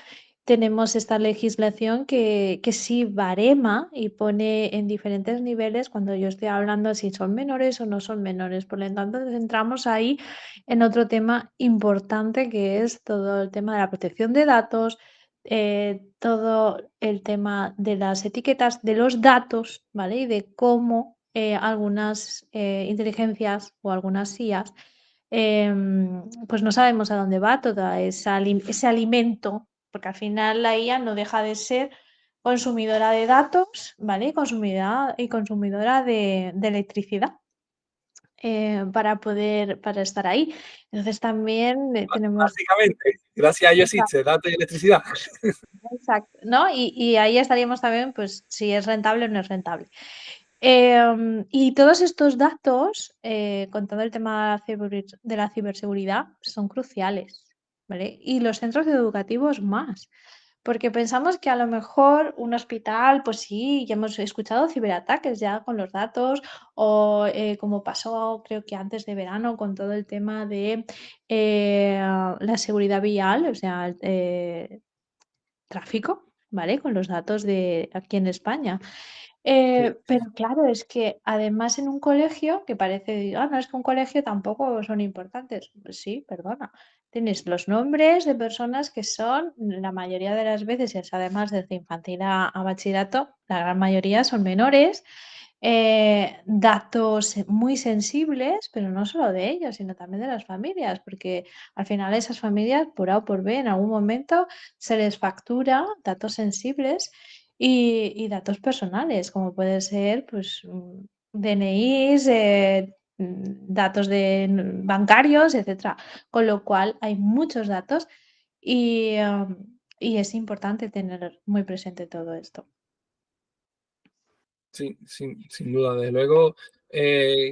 tenemos esta legislación que sí barema y pone en diferentes niveles cuando yo estoy hablando si son menores o no son menores. Por lo tanto, entramos ahí en otro tema importante que es todo el tema de la protección de datos, todo el tema de las etiquetas de los datos, ¿vale? Y de cómo algunas inteligencias o algunas IAs pues no sabemos a dónde va todo ese alimento, porque al final la IA no deja de ser consumidora de datos, ¿vale? Y consumidora de electricidad para estar ahí. Entonces también tenemos... Básicamente, gracias a ello existe datos y electricidad. Exacto, ¿no? Y ahí estaríamos también, pues, si es rentable o no es rentable. Y todos estos datos, con todo el tema de la ciberseguridad, son cruciales, ¿vale? Y los centros educativos más, porque pensamos que a lo mejor un hospital, pues sí, ya hemos escuchado ciberataques ya con los datos, o como pasó creo que antes de verano con todo el tema de la seguridad vial, o sea, tráfico, ¿vale? Con los datos de aquí en España. Sí. Pero claro, es que además en un colegio, que parece, ah, no, es que un colegio tampoco son importantes. Pues sí, perdona. Tienes los nombres de personas que son, la mayoría de las veces, y es además desde infantil a bachillerato, la gran mayoría son menores, datos muy sensibles, pero no solo de ellos, sino también de las familias, porque al final esas familias, por A o por B, en algún momento se les factura datos sensibles y datos personales, como puede ser pues, DNIs, datos bancarios, etcétera. Con lo cual hay muchos datos y es importante tener muy presente todo esto. Sí, sin duda, desde luego.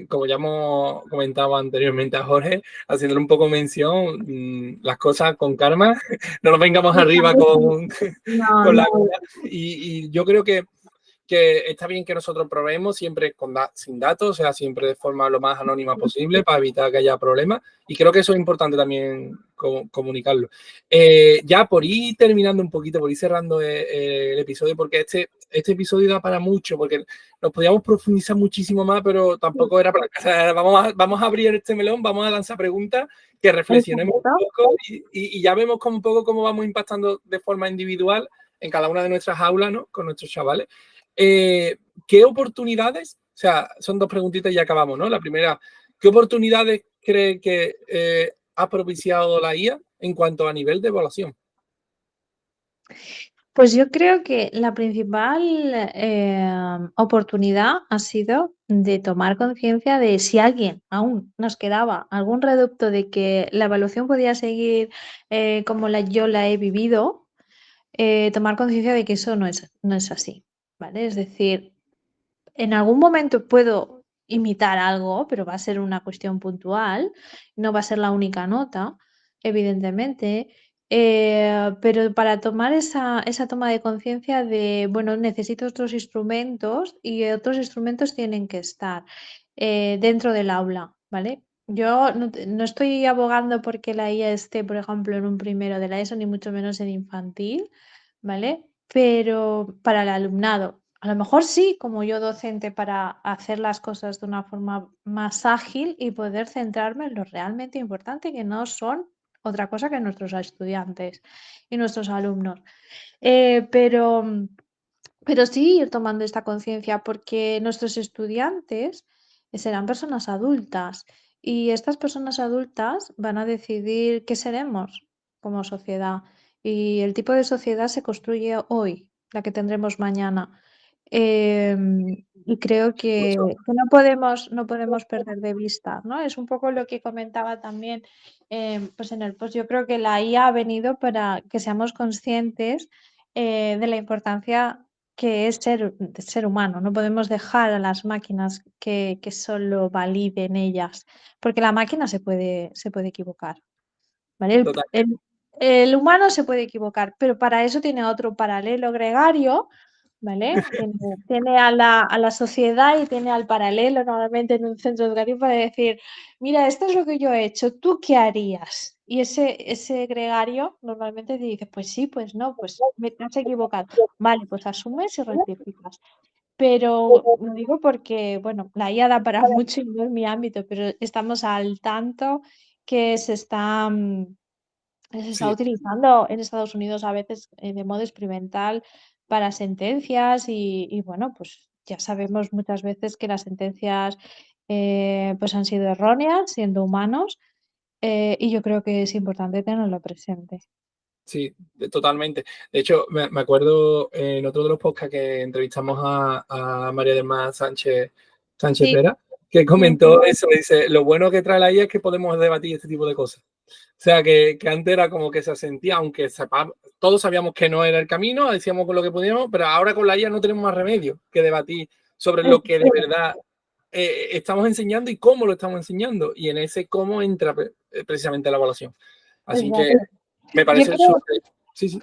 como ya hemos comentado anteriormente a Jorge, haciéndole un poco mención, las cosas con calma, no nos vengamos arriba No, con la no. cola. Y yo creo que está bien que nosotros probemos siempre sin datos, o sea, siempre de forma lo más anónima posible para evitar que haya problemas. Y creo que eso es importante también comunicarlo. Ya por ir terminando un poquito, por ir cerrando el episodio, porque este episodio da para mucho, porque nos podíamos profundizar muchísimo más, pero tampoco era para... O sea, vamos a abrir este melón, vamos a lanzar preguntas, que reflexionemos un Exacto. poco y ya vemos un poco cómo vamos impactando de forma individual en cada una de nuestras aulas, ¿no? Con nuestros chavales. ¿Qué oportunidades? O sea, son dos preguntitas y ya acabamos, ¿no? La primera, ¿qué oportunidades cree que ha propiciado la IA en cuanto a nivel de evaluación? Pues yo creo que la principal oportunidad ha sido de tomar conciencia de si alguien aún nos quedaba algún reducto de que la evaluación podía seguir como yo la he vivido, tomar conciencia de que eso no es así, ¿vale? Es decir, en algún momento puedo imitar algo, pero va a ser una cuestión puntual, no va a ser la única nota, evidentemente. Pero para tomar esa toma de conciencia de, bueno, necesito otros instrumentos y otros instrumentos tienen que estar dentro del aula, ¿vale? Yo no estoy abogando porque la IA esté, por ejemplo, en un primero de la ESO, ni mucho menos en infantil, ¿vale? Pero para el alumnado, a lo mejor sí, como yo docente, para hacer las cosas de una forma más ágil y poder centrarme en lo realmente importante, que no son otra cosa que nuestros estudiantes y nuestros alumnos. Eh, pero, pero sí ir tomando esta conciencia porque nuestros estudiantes serán personas adultas y estas personas adultas van a decidir qué seremos como sociedad y el tipo de sociedad se construye hoy, la que tendremos mañana. Y creo que no podemos perder de vista, ¿no? Es un poco lo que comentaba también pues en el post. Yo creo que la IA ha venido para que seamos conscientes de la importancia que es ser humano. No podemos dejar a las máquinas que solo validen ellas, porque la máquina se puede equivocar, ¿vale? Total, El humano se puede equivocar, pero para eso tiene otro paralelo gregario, ¿vale? Tiene a la sociedad y tiene al paralelo normalmente en un centro educativo para decir, mira, esto es lo que yo he hecho, ¿tú qué harías? Y ese gregario normalmente te dice, pues sí, pues no, pues te has equivocado. Vale, pues asumes y rectificas. Pero lo digo porque, bueno, la IA da para mucho y no es mi ámbito, pero estamos al tanto que se está sí, utilizando en Estados Unidos a veces de modo experimental para sentencias y bueno, pues ya sabemos muchas veces que las sentencias pues han sido erróneas siendo humanos y yo creo que es importante tenerlo presente. sí, totalmente. De hecho, me acuerdo en otro de los podcasts que entrevistamos a María del Mar Sánchez Sí. Vera, que Ujú. comentó eso, dice, lo bueno que trae la IA es que podemos debatir este tipo de cosas. O sea, que antes era como que se sentía, aunque todos sabíamos que no era el camino, decíamos con lo que podíamos, pero ahora con la IA no tenemos más remedio que debatir sobre lo que de verdad estamos enseñando y cómo lo estamos enseñando. Y en ese cómo entra precisamente la evaluación. Así que Exacto. me Yo parece creo súper... Sí, sí,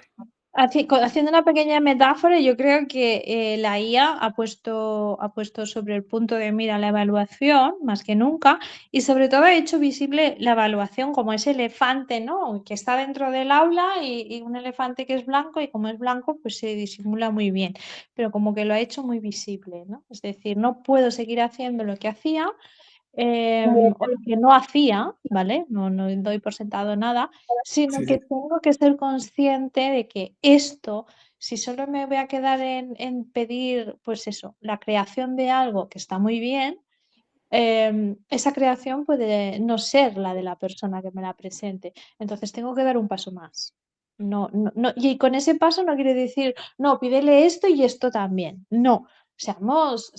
Haciendo una pequeña metáfora, yo creo que la IA ha puesto sobre el punto de mira la evaluación más que nunca y sobre todo ha hecho visible la evaluación como ese elefante, ¿no? Que está dentro del aula y un elefante que es blanco y como es blanco pues se disimula muy bien, pero como que lo ha hecho muy visible, ¿no? Es decir, no puedo seguir haciendo lo que hacía o lo que no hacía, ¿vale? No doy por sentado nada, sino sí, que sí, tengo que ser consciente de que esto, si solo me voy a quedar en pedir, pues eso, la creación de algo que está muy bien, esa creación puede no ser la de la persona que me la presente. Entonces tengo que dar un paso más. No, no, no, y con ese paso no quiere decir, no, pídele esto y esto también. No, seamos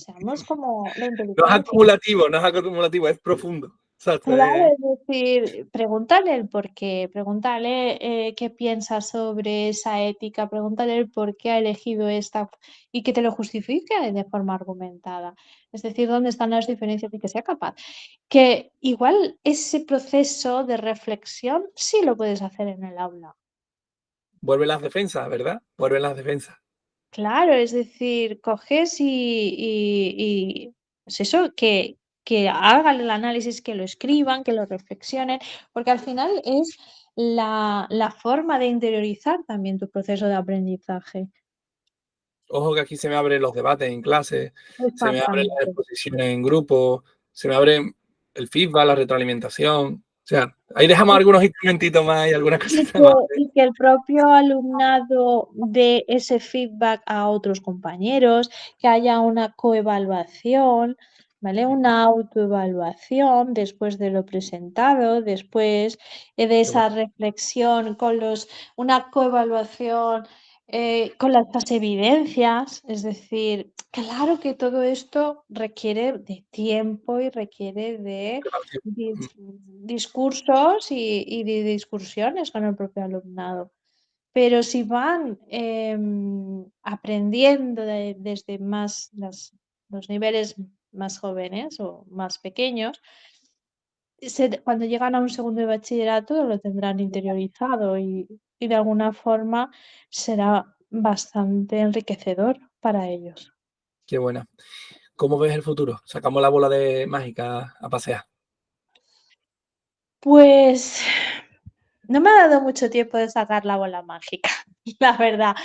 como la no es inteligencia. acumulativo, no es acumulativo, es profundo. Exacto, Claro, es decir, pregúntale el porqué, pregúntale, qué piensa sobre esa ética, pregúntale el por qué ha elegido esta y que te lo justifique de forma argumentada. Es decir, dónde están las diferencias y que sea capaz. Que igual ese proceso de reflexión sí lo puedes hacer en el aula. vuelven las defensas, ¿verdad? Vuelven las defensas. Claro, es decir, coges y, pues eso, que hagan el análisis, que lo escriban, que lo reflexionen, porque al final es la forma de interiorizar también tu proceso de aprendizaje. Ojo que aquí se me abren los debates en clase, se me abren las Exactamente. exposiciones en grupo, se me abre el feedback, la retroalimentación. O sea, ahí dejamos algunos instrumentitos más y algunas cositas más. Y que el propio alumnado dé ese feedback a otros compañeros, que haya una coevaluación, ¿vale? Una autoevaluación después de lo presentado, después de Qué bueno, esa reflexión una coevaluación con las evidencias, es decir, claro que todo esto requiere de tiempo y requiere de preparación. discursos y de discusiones con el propio alumnado. Pero si van aprendiendo desde los niveles más jóvenes o más pequeños, cuando llegan a un segundo de bachillerato lo tendrán interiorizado y de alguna forma será bastante enriquecedor para ellos. Qué buena. ¿Cómo ves el futuro? Sacamos la bola de mágica a pasear. Pues no me ha dado mucho tiempo de sacar la bola mágica, la verdad.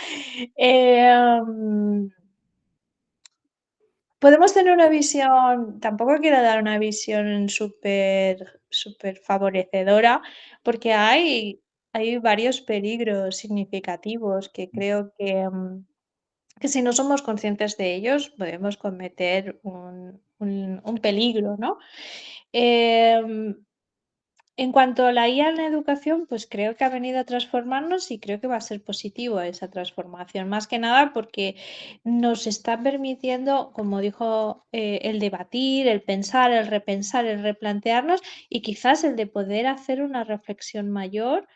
Em, Podemos tener una visión, tampoco quiero dar una visión súper favorecedora, porque hay varios peligros significativos que creo que si no somos conscientes de ellos podemos cometer un peligro, ¿no? Em, En cuanto a la IA en la educación, pues creo que ha venido a transformarnos y creo que va a ser positivo esa transformación, más que nada porque nos está permitiendo, como dijo, el debatir, el pensar, el repensar, el replantearnos y quizás el de poder hacer una reflexión mayor,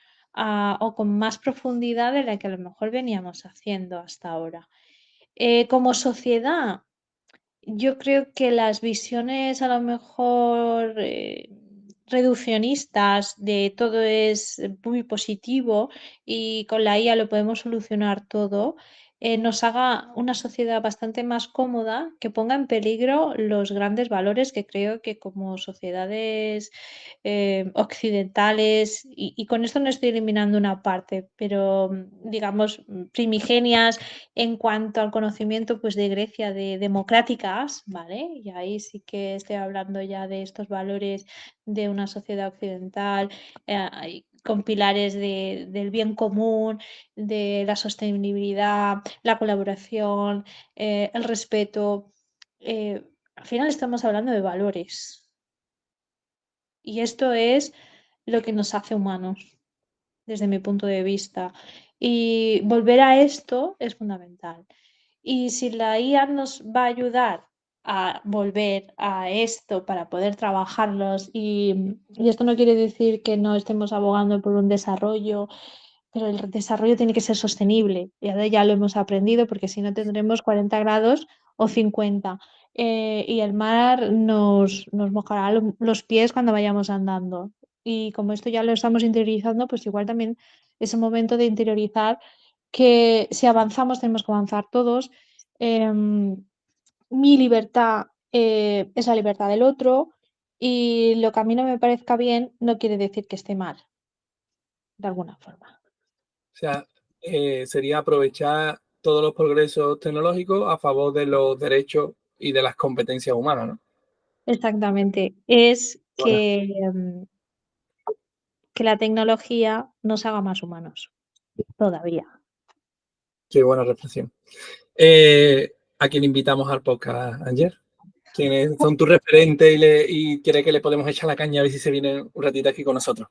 o con más profundidad de la que a lo mejor veníamos haciendo hasta ahora. Como sociedad, yo creo que las visiones a lo mejor reduccionistas de todo es muy positivo y con la IA lo podemos solucionar todo, nos haga una sociedad bastante más cómoda que ponga en peligro los grandes valores que creo que como sociedades occidentales, y con esto no estoy eliminando una parte, pero digamos primigenias en cuanto al conocimiento, pues, de Grecia, de democráticas, ¿vale? Y ahí sí que estoy hablando ya de estos valores de una sociedad occidental, con pilares del bien común, de la sostenibilidad, la colaboración, el respeto. Al final estamos hablando de valores y esto es lo que nos hace humanos, desde mi punto de vista. Y volver a esto es fundamental. Y si la IA nos va a ayudar a volver a esto para poder trabajarlos, y esto no quiere decir que no estemos abogando por un desarrollo, pero el desarrollo tiene que ser sostenible. Y ahora ya lo hemos aprendido porque si no tendremos 40 grados o 50. Y el mar nos mojará los pies cuando vayamos andando. Y como esto ya lo estamos interiorizando, pues igual también es el momento de interiorizar que si avanzamos tenemos que avanzar todos. Mi libertad es la libertad del otro y lo que a mí no me parezca bien no quiere decir que esté mal, de alguna forma. O sea, sería aprovechar todos los progresos tecnológicos a favor de los derechos y de las competencias humanas, ¿no? Exactamente. Es Bueno, que la tecnología nos haga más humanos, todavía. qué buena reflexión. ¿A quién invitamos al podcast, Anger? ¿Quiénes son tus referentes y quiere que le podemos echar la caña a ver si se viene un ratito aquí con nosotros?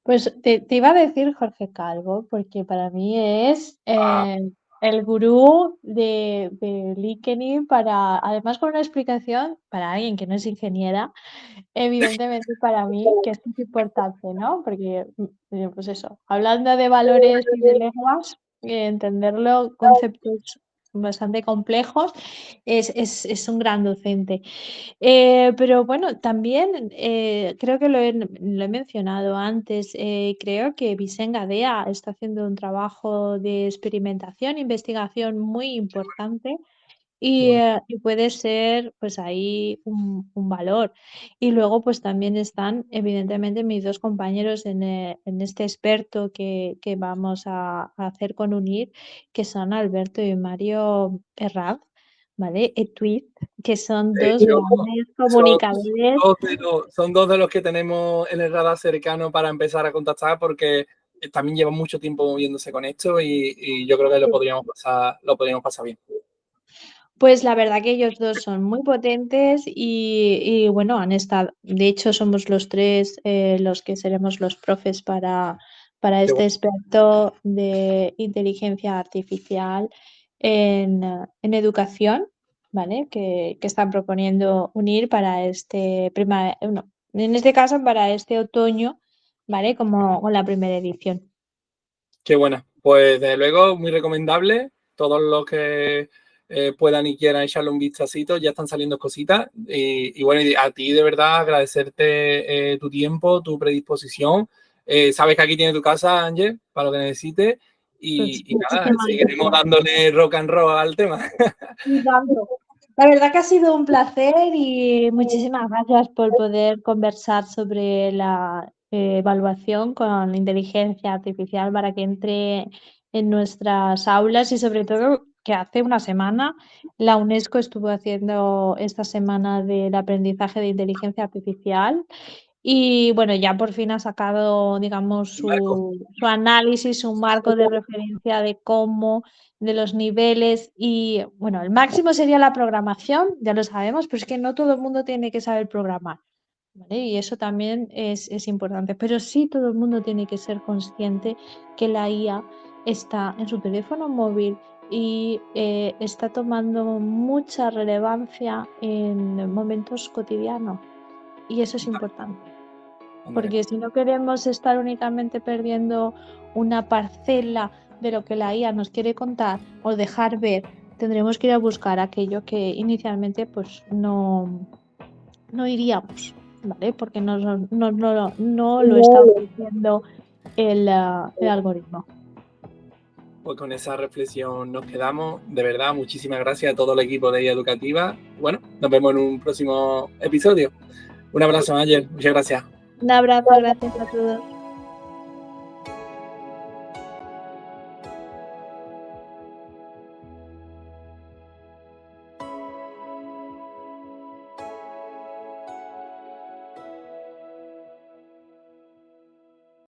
Pues te iba a decir Jorge Calvo, porque para mí es, Ah, el gurú de LinkedIn además con una explicación para alguien que no es ingeniera, evidentemente para mí que esto es importante, ¿no? Porque, pues eso, hablando de valores y de lenguas, entenderlo, conceptos bastante complejos, es un gran docente. Pero bueno, también creo que lo he mencionado antes, creo que Vicent Gadea está haciendo un trabajo de experimentación, investigación muy importante Qué bueno. y puede ser pues ahí un valor. Y luego pues también están evidentemente mis dos compañeros en este experto que vamos a hacer con UNIR, que son Alberto y Mario Herraz, ¿vale? Tweet, que son De dos hecho, grandes son, comunicadores. son dos de los que tenemos en el radar cercano para empezar a contactar porque también llevan mucho tiempo moviéndose con esto y yo creo que lo podríamos pasar bien. Pues la verdad que ellos dos son muy potentes y bueno, han estado, de hecho somos los tres los que seremos los profes para Qué este bueno. experto de inteligencia artificial en educación, ¿vale? Que están proponiendo unir para no, en este caso para este otoño, ¿vale? Como con la primera edición. Qué buena. Pues desde luego, muy recomendable. Todos los que puedan y quieran echarle un vistacito, ya están saliendo cositas. Y bueno, y a ti de verdad agradecerte tu tiempo, tu predisposición. Sabes que aquí tienes tu casa, Ángel, para lo que necesites. Pues Y nada, muchísimas seguiremos gracias. dándole rock and roll al tema. Y tanto. La verdad que ha sido un placer y muchísimas gracias por poder conversar sobre la evaluación con inteligencia artificial para que entre en nuestras aulas y sobre todo que hace una semana la UNESCO estuvo haciendo esta semana del aprendizaje de inteligencia artificial y bueno, ya por fin ha sacado, digamos, Marco, su análisis, su marco de referencia de cómo, de los niveles y bueno, el máximo sería la programación, ya lo sabemos, pero es que no todo el mundo tiene que saber programar, ¿vale? Y eso también es importante, pero sí todo el mundo tiene que ser consciente que la IA está en su teléfono móvil y está tomando mucha relevancia en momentos cotidianos y eso es importante. ándale. Porque si no queremos estar únicamente perdiendo una parcela de lo que la IA nos quiere contar o dejar ver, tendremos que ir a buscar aquello que inicialmente pues no iríamos, ¿vale? Porque no lo está ofreciendo el algoritmo. Pues con esa reflexión nos quedamos. De verdad, muchísimas gracias a todo el equipo de IA Educativa. Bueno, nos vemos en un próximo episodio. Un abrazo, Ángel. Muchas gracias. Un abrazo, gracias a todos.